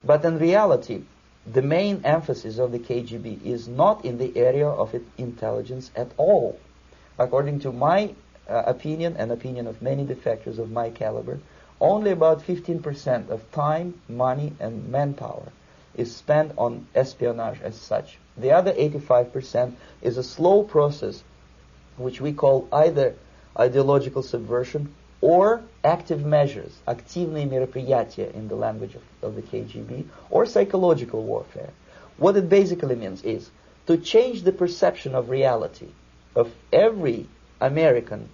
But in reality, the main emphasis of the KGB is not in the area of intelligence at all. According to my opinion and opinion of many defectors of my caliber, only about 15% of time, money, and manpower is spent on espionage as such. The other 85% is a slow process which we call either ideological subversion or active measures, активные мероприятия in the language of the KGB, or psychological warfare. What it basically means is to change the perception of reality of every American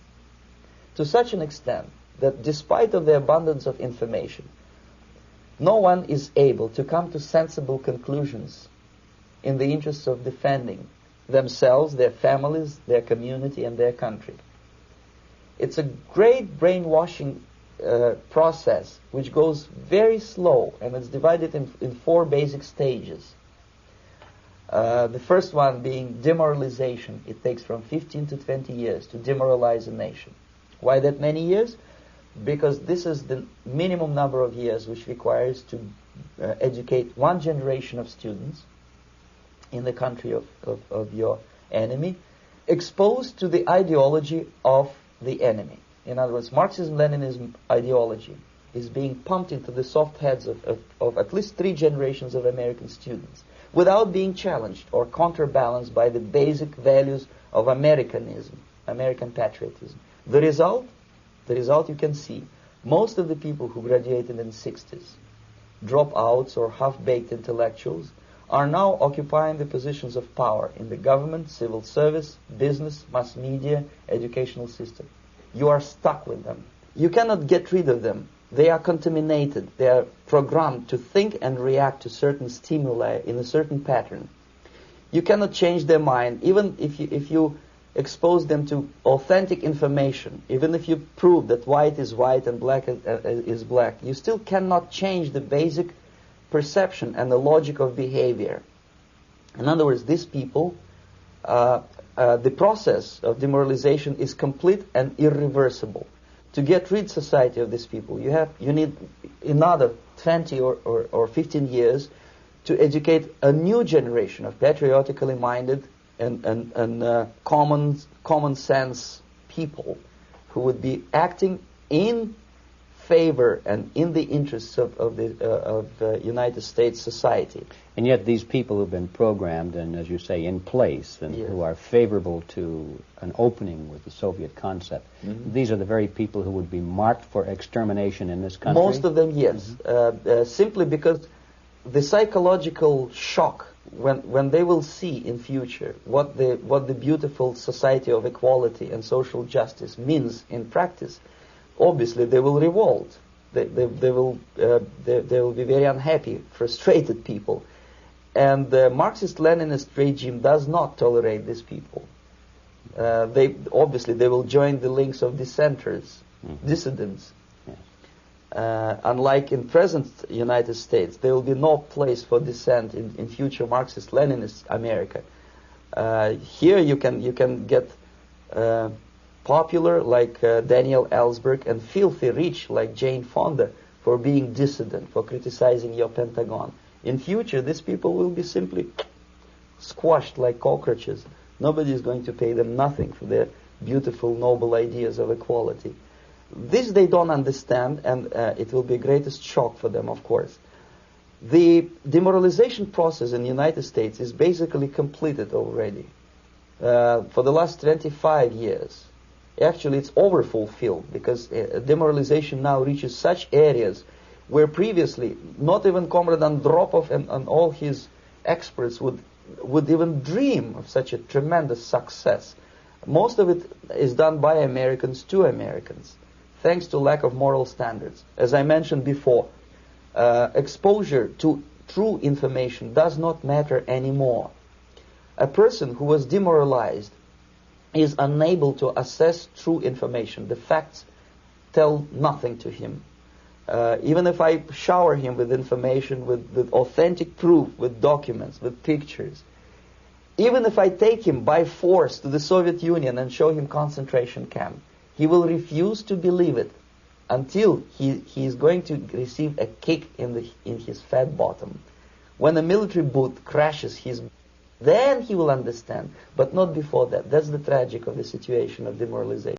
to such an extent that despite of the abundance of information, no one is able to come to sensible conclusions in the interests of defending themselves, their families, their community, and their country. It's a great brainwashing process which goes very slow, and it's divided in 4 basic stages. The first one being demoralization. It takes from 15 to 20 years to demoralize a nation. Why that many years? Because this is the minimum number of years which requires to educate one generation of students in the country of your enemy, exposed to the ideology of the enemy. In other words, Marxism-Leninism ideology is being pumped into the soft heads of at least 3 generations of American students without being challenged or counterbalanced by the basic values of Americanism, American patriotism. The result you can see. Most of the people who graduated in the 60s, dropouts or half-baked intellectuals, are now occupying the positions of power in the government, civil service, business, mass media, educational system. You are stuck with them. You cannot get rid of them. They are contaminated. They are programmed to think and react to certain stimuli in a certain pattern. You cannot change their mind, even if you expose them to authentic information, even if you prove that white is white and black is black. You still cannot change the basic perception and the logic of behavior. In other words, these people, the process of demoralization is complete and irreversible. To get rid society of these people, you need another 20 or 15 years to educate a new generation of patriotically minded and common sense people who would be acting in favor and in the interests of the United States society. And yet these people who've been programmed and, as you say, in place and Yes. who are favorable to an opening with the Soviet concept, these are the very people who would be marked for extermination in this country? Most of them, yes. Simply because the psychological shock when they will see in future what the beautiful society of equality and social justice means in practice, obviously they will revolt. They will be very unhappy, frustrated people, and the Marxist-Leninist regime does not tolerate these people. They will join the links of dissenters, dissidents. Unlike in present United States, there will be no place for dissent in future Marxist-Leninist America. Here you can get popular like Daniel Ellsberg and filthy rich like Jane Fonda for being dissident, for criticizing your Pentagon. In future, these people will be simply squashed like cockroaches. Nobody is going to pay them nothing for their beautiful, noble ideas of equality. This they don't understand, and it will be a greatest shock for them, of course. The demoralization process in the United States is basically completed already. For the last 25 years. Actually, it's overfulfilled because demoralization now reaches such areas where previously not even Comrade Andropov and all his experts would even dream of such a tremendous success. Most of it is done by Americans to Americans, thanks to lack of moral standards. As I mentioned before, exposure to true information does not matter anymore. A person who was demoralized is unable to assess true information. The facts tell nothing to him. Even if I shower him with information, with authentic proof, with documents, with pictures, even if I take him by force to the Soviet Union and show him concentration camp, he will refuse to believe it. until he is going to receive a kick in his fat bottom. When a military boot crashes then he will understand, but not before that. That's the tragic of the situation of demoralization.